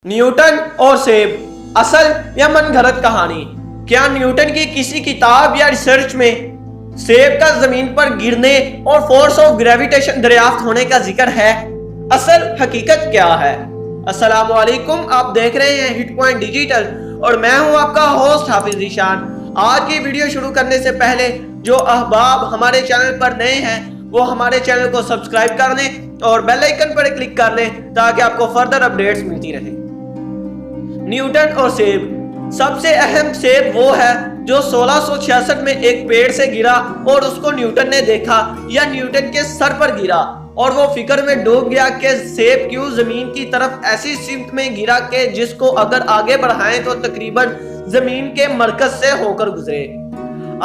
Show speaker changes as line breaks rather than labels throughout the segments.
Newton اور سیب اصل یا من گھڑت کہانی۔ کیا نیوٹن کی کسی کتاب یا ریسرچ میں سیب کا زمین پر گرنے اور فورس آف گریویٹیشن دریافت ہونے کا ذکر ہے؟ اصل حقیقت کیا ہے؟ السلام علیکم، آپ دیکھ رہے ہیں ہٹ پوائنٹ ڈیجیٹل اور میں ہوں آپ کا ہوسٹ حافظ ذیشان۔ آج کی ویڈیو شروع کرنے سے پہلے جو احباب ہمارے چینل پر نئے ہیں وہ ہمارے چینل کو سبسکرائب کر لیں اور بیل آئیکن پر کلک کر لیں تاکہ آپ کو فردر اپڈیٹس ملتی رہیں۔ نیوٹن اور سیب۔ سب سے اہم سیب وہ ہے جو 1666 میں ایک پیڑ سے گرا اور اس کو نیوٹن نے دیکھا یا نیوٹن کے سر پر گرا اور وہ فکر میں ڈوب گیا کہ سیب کیوں زمین کی طرف ایسی سمت میں گرا کہ جس کو اگر آگے بڑھائیں تو تقریباً زمین کے مرکز سے ہو کر گزرے۔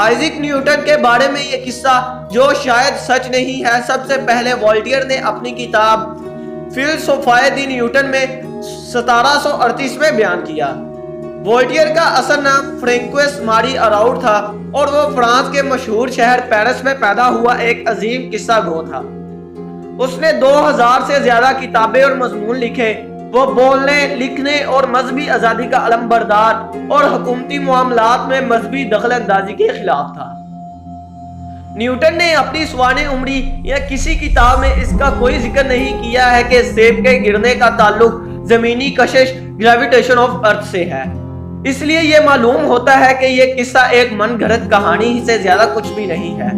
آئزیک نیوٹن کے بارے میں یہ قصہ جو شاید سچ نہیں ہے، سب سے پہلے والٹیئر نے اپنی کتاب فلسفائے دی نیوٹن میں 1738 میں بیان کیا۔ والٹیئر کا اصل نام فرینکوس ماری اراؤڈ تھا اور وہ فرانس کے مشہور شہر پیرس میں پیدا ہوا ایک عظیم قصہ گو تھا۔ اس نے 2000 سے زیادہ کتابیں اور مضمون لکھے۔ وہ بولنے، لکھنے اور مذہبی آزادی کا علم بردار اور حکومتی معاملات میں مذہبی دخل اندازی کے خلاف تھا۔ نیوٹن نے اپنی سوانح عمری یا کسی کتاب میں اس کا کوئی ذکر نہیں کیا ہے کہ سیب کے گرنے کا تعلق زمینی کشش گریویٹیشن آف ارتھ سے ہے۔ اس لیے یہ معلوم ہوتا ہے کہ یہ قصہ ایک من گھڑت کہانی سے زیادہ کچھ بھی نہیں ہے۔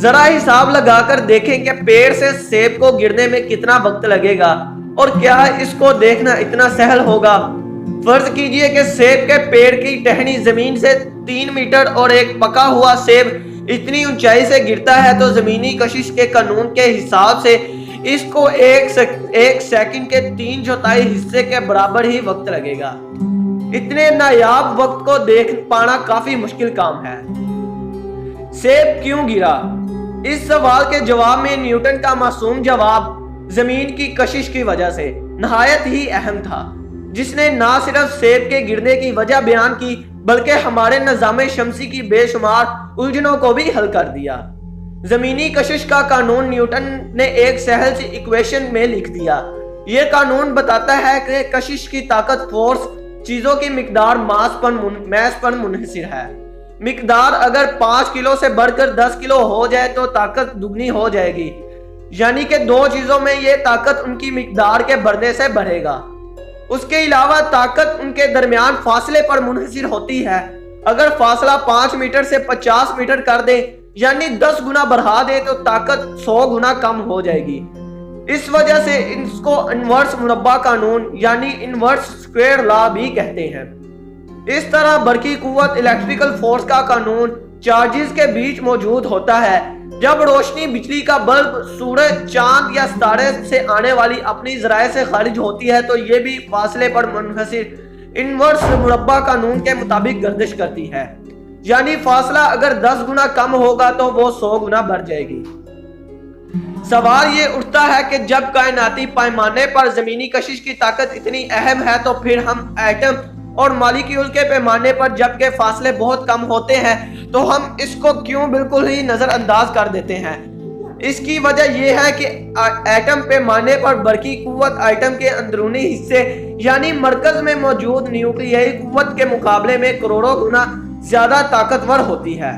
ذرا حساب لگا کر دیکھیں کہ پیڑ سے سیب کو گرنے میں کتنا وقت لگے گا اور کیا اس کو دیکھنا اتنا سہل ہوگا؟ فرض کیجئے کہ سیب کے پیڑ کی ٹہنی زمین سے 3 میٹر اور ایک پکا ہوا سیب اتنی اونچائی سے گرتا ہے تو زمینی کشش کے قانون کے حساب سے اس کو ایک سیکنڈ کے 3/4 حصے کے برابر ہی وقت لگے گا۔ اتنے نایاب وقت کو دیکھ پانا کافی مشکل کام ہے۔ سیب کیوں گرا؟ اس سوال کے جواب میں نیوٹن کا معصوم جواب زمین کی کشش کی وجہ سے نہایت ہی اہم تھا، جس نے نہ صرف سیب کے گرنے کی وجہ بیان کی بلکہ ہمارے نظام شمسی کی بے شمار الجھنوں کو بھی حل کر دیا۔ زمینی کشش کا قانون نیوٹن نے ایک سہل سی ایکویشن میں لکھ دیا۔ یہ قانون بتاتا ہے کہ کشش کی طاقت فورس چیزوں کی مقدار ماس پر منحصر ہے۔ مقدار اگر 5 کلو سے بڑھ کر 10 کلو ہو جائے تو طاقت دگنی ہو جائے گی، یعنی کہ دو چیزوں میں یہ طاقت ان کی مقدار کے بڑھنے سے بڑھے گا۔ اس کے علاوہ طاقت ان کے درمیان فاصلے پر منحصر ہوتی ہے۔ اگر فاصلہ 5 میٹر سے 50 میٹر کر دیں یعنی 10 گنا بڑھا دیں تو طاقت 100 گنا کم ہو جائے گی۔ اس وجہ سے اس کو انورس مربع قانون یعنی انورس سکوئر لا بھی کہتے ہیں۔ اس طرح برقی قوت الیکٹریکل فورس کا قانون چارجز کے بیچ موجود ہوتا ہے۔ جب روشنی بجلی کا بلب سورج، چاند یا ستارے سے آنے والی اپنی ذرائع سے خارج ہوتی ہے تو یہ بھی فاصلے پر منحصر انورس مربع قانون کے مطابق گردش کرتی ہے، یعنی فاصلہ اگر 10 گنا کم ہوگا تو وہ 100 گنا بڑھ جائے گی۔ سوال یہ اٹھتا ہے کہ جب کائناتی پیمانے پر زمینی کشش کی طاقت اتنی اہم ہے تو پھر ہم ایٹم اور مالیکیول کے پیمانے پر جبکہ فاصلے بہت کم ہوتے ہیں تو ہم اس کو کیوں بالکل ہی نظر انداز کر دیتے ہیں؟ اس کی وجہ یہ ہے کہ ایٹم پیمانے پر برقی قوت ایٹم کے اندرونی حصے یعنی مرکز میں موجود نیوکلیائی قوت کے مقابلے میں کروڑوں گنا زیادہ طاقتور ہوتی ہے۔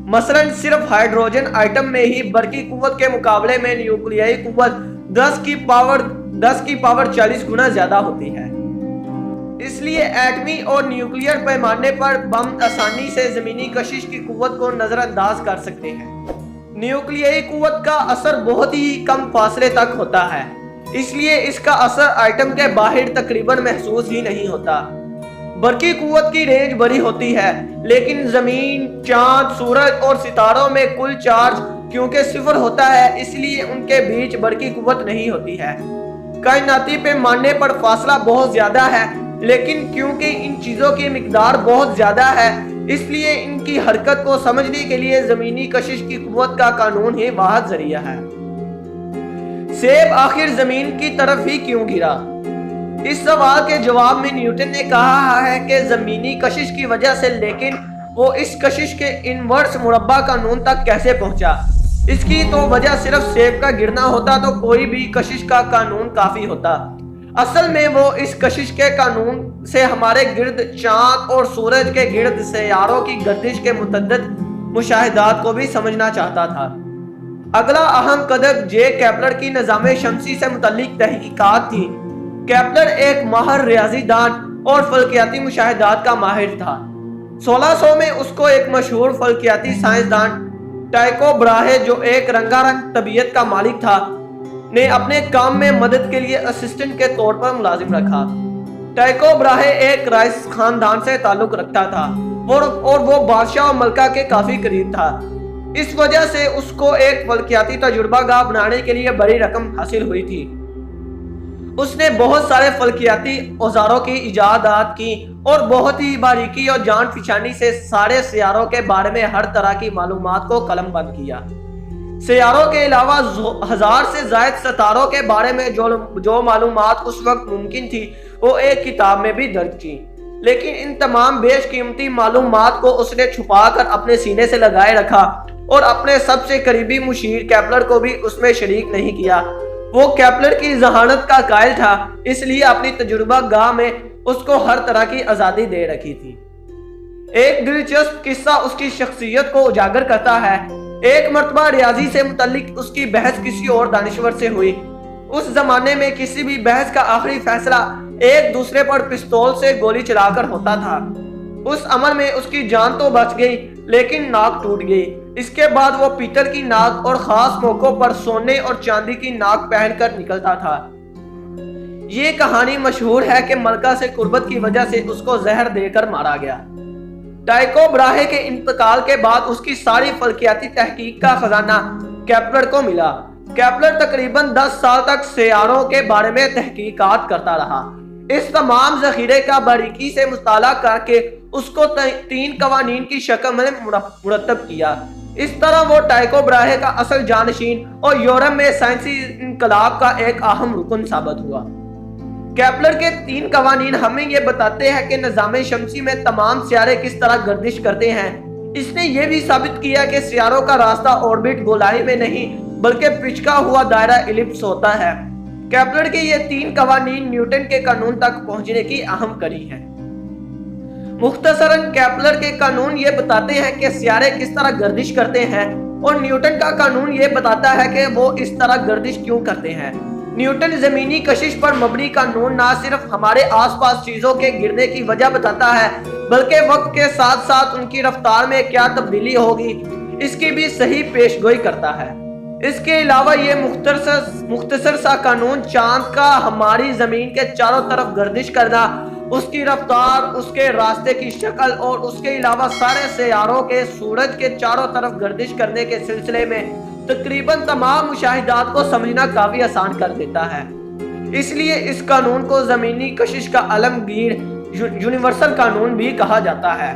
مثلا صرف ہائیڈروجن ایٹم میں ہی برقی قوت کے مقابلے میں نیوکلیائی قوت 10 کی پاور 40 گنا زیادہ ہوتی ہے۔ اس لیے ایٹمی اور نیوکلیئر پیمانے پر بم آسانی سے زمینی کشش کی قوت کو نظر انداز کر سکتے ہیں۔ نیوکلیائی قوت کا اثر بہت ہی کم فاصلے تک ہوتا ہے، اس لیے اس کا اثر ایٹم کے باہر تقریباً محسوس ہی نہیں ہوتا۔ برقی قوت کی رینج بڑی ہوتی ہے لیکن زمین، چاند، سورج اور ستاروں میں کل چارج کیونکہ صفر ہوتا ہے اس لیے ان کے بیچ برقی قوت نہیں ہوتی ہے۔ کائناتی پیمانے پر فاصلہ بہت زیادہ ہے لیکن کیونکہ ان چیزوں کی مقدار بہت زیادہ ہے اس لیے ان کی حرکت کو سمجھنے کے لیے زمینی کشش کی قوت کا قانون ہی واحد ذریعہ ہے۔ سیب آخر زمین کی طرف ہی کیوں گرا؟ اس سوال کے جواب میں نیوٹن نے کہا ہے کہ زمینی کشش کی وجہ سے، لیکن وہ اس کشش کے انورس مربع قانون تک کیسے پہنچا؟ اس کی تو وجہ صرف سیب کا گرنا ہوتا تو کوئی بھی کشش کا قانون کافی ہوتا۔ اصل میں وہ اس کشش کے قانون سے ہمارے گرد چاند اور سورج کے گرد سیاروں کی گردش کے متعدد مشاہدات کو بھی سمجھنا چاہتا تھا۔ اگلا اہم قدم جے کیپلر کی نظام شمسی سے متعلق تحقیقات تھی۔ کیپلر ایک ماہر ریاضی دان اور فلکیاتی مشاہدات کا ماہر تھا۔ 1600 میں اس کو ایک مشہور فلکیاتی سائنسدان ٹائکو براہے، جو ایک رنگا رنگ طبیعت کا مالک تھا، نے اپنے کام میں مدد کے لیے اسسٹنٹ کے طور پر ملازم رکھا۔ ٹائکو براہے ایک رائس خاندان سے تعلق رکھتا تھا اور وہ بادشاہ و ملکہ کے کافی قریب تھا۔ اس وجہ سے اس کو ایک فلکیاتی تجربہ گاہ بنانے کے لیے بڑی رقم حاصل ہوئی تھی۔ اس نے بہت سارے فلکیاتی اوزاروں کی ایجادات کی اور بہت ہی باریکی اور جان فشانی سے سارے سیاروں کے بارے میں ہر طرح کی معلومات کو قلم بند کیا۔ سیاروں کے علاوہ 1000 سے زائد ستاروں کے بارے میں جو معلومات اس وقت ممکن تھی وہ ایک کتاب میں بھی درج کی، لیکن ان تمام بیش قیمتی معلومات کو اس نے چھپا کر اپنے سینے سے لگائے رکھا اور اپنے سب سے قریبی مشیر کیپلر کو بھی اس میں شریک نہیں کیا۔ وہ کیپلر کی ذہانت کا قائل تھا، اس لیے اپنی تجربہ گاہ میں اس کو ہر طرح کی آزادی دے رکھی تھی۔ ایک دلچسپ قصہ اس کی شخصیت کو اجاگر کرتا ہے۔ ایک مرتبہ ریاضی سے متعلق اس کی بحث کسی اور دانشور سے ہوئی۔ اس زمانے میں کسی بھی بحث کا آخری فیصلہ ایک دوسرے پر پستول سے گولی چلا کر ہوتا تھا۔ اس عمل میں اس کی جان تو بچ گئی لیکن ناک ٹوٹ گئی۔ اس کے بعد وہ پیتل کی ناک اور خاص موقعوں پر سونے اور چاندی کی ناک پہن کر نکلتا تھا۔ یہ کہانی مشہور ہے کہ ملکہ سے قربت کی وجہ سے اس کو زہر دے کر مارا گیا۔ ٹائکو براہے کے انتقال کے بعد اس کی ساری فلکیاتی تحقیق کا خزانہ کیپلر کو ملا۔ کیپلر تقریباً 10 سال تک سیاروں کے بارے میں تحقیقات کرتا رہا۔ اس تمام ذخیرے کا باریکی سے مطالعہ کر کے اس کو 3 قوانین کی شکل میں مرتب کیا۔ اس طرح وہ ٹائکو براہے کا اصل جانشین اور یورپ میں سائنسی انقلاب کا ایک اہم رکن ثابت ہوا۔ کیپلر کے 3 قوانین ہمیں یہ بتاتے ہیں کہ نظام شمسی میں تمام سیارے کس طرح گردش کرتے ہیں۔ اس نے یہ بھی ثابت کیا کہ سیاروں کا راستہ اوربٹ گولائی میں نہیں بلکہ پچکا ہوا دائرہ ایلپس ہوتا ہے۔ کیپلر کے یہ 3 قوانین نیوٹن کے قانون تک پہنچنے کی اہم کڑی ہیں۔ مختصراً کیپلر کے قانون یہ بتاتے ہیں کہ سیارے کس طرح گردش کرتے ہیں اور نیوٹن کا قانون یہ بتاتا ہے کہ وہ اس طرح گردش کیوں کرتے ہیں۔ نیوٹن زمینی کشش پر مبنی قانون نہ صرف ہمارے آس پاس چیزوں کے گرنے کی وجہ بتاتا ہے بلکہ وقت کے ساتھ ساتھ ان کی رفتار میں کیا تبدیلی ہوگی اس کی بھی صحیح پیش گوئی کرتا ہے۔ اس کے علاوہ یہ مختصر سا قانون چاند کا ہماری زمین کے چاروں طرف گردش کرنا، اس کی رفتار، اس کے راستے کی شکل اور اس کے علاوہ سارے سیاروں کے سورج کے چاروں طرف گردش کرنے کے سلسلے میں تقریباً تمام مشاہدات کو سمجھنا کافی آسان کر دیتا ہے۔ اس لیے اس قانون کو زمینی کشش کا عالمگیر یونیورسل قانون بھی کہا جاتا ہے۔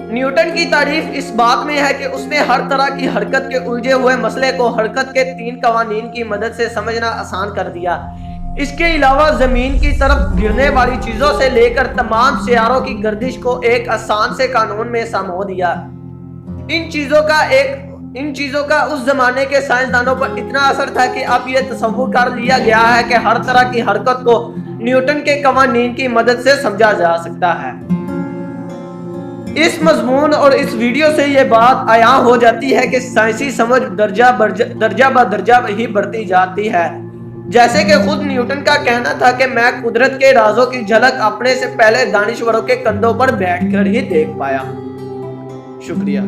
نیوٹن کی تعریف اس بات میں ہے کہ اس نے ہر طرح کی حرکت کے الجھے ہوئے مسئلے کو حرکت کے 3 قوانین کی مدد سے سمجھنا آسان کر دیا۔ اس کے علاوہ زمین کی طرف گرنے والی چیزوں سے لے کر تمام سیاروں کی گردش کو ایک آسان سے قانون میں سمو دیا۔ ان چیزوں کا اس زمانے کے سائنسدانوں پر اتنا اثر تھا کہ اب یہ تصور کر لیا گیا ہے کہ ہر طرح کی حرکت کو نیوٹن کے قوانین کی مدد سے سمجھا جا سکتا ہے۔ اس مضمون اور اس ویڈیو سے یہ بات عیاں ہو جاتی ہے کہ سائنسی سمجھ درجہ بدرجہ ہی بڑھتی جاتی ہے۔ جیسے کہ خود نیوٹن کا کہنا تھا کہ میں قدرت کے رازوں کی جھلک اپنے سے پہلے دانشوروں کے کندھوں پر بیٹھ کر ہی دیکھ پایا ہوں۔ شکریہ۔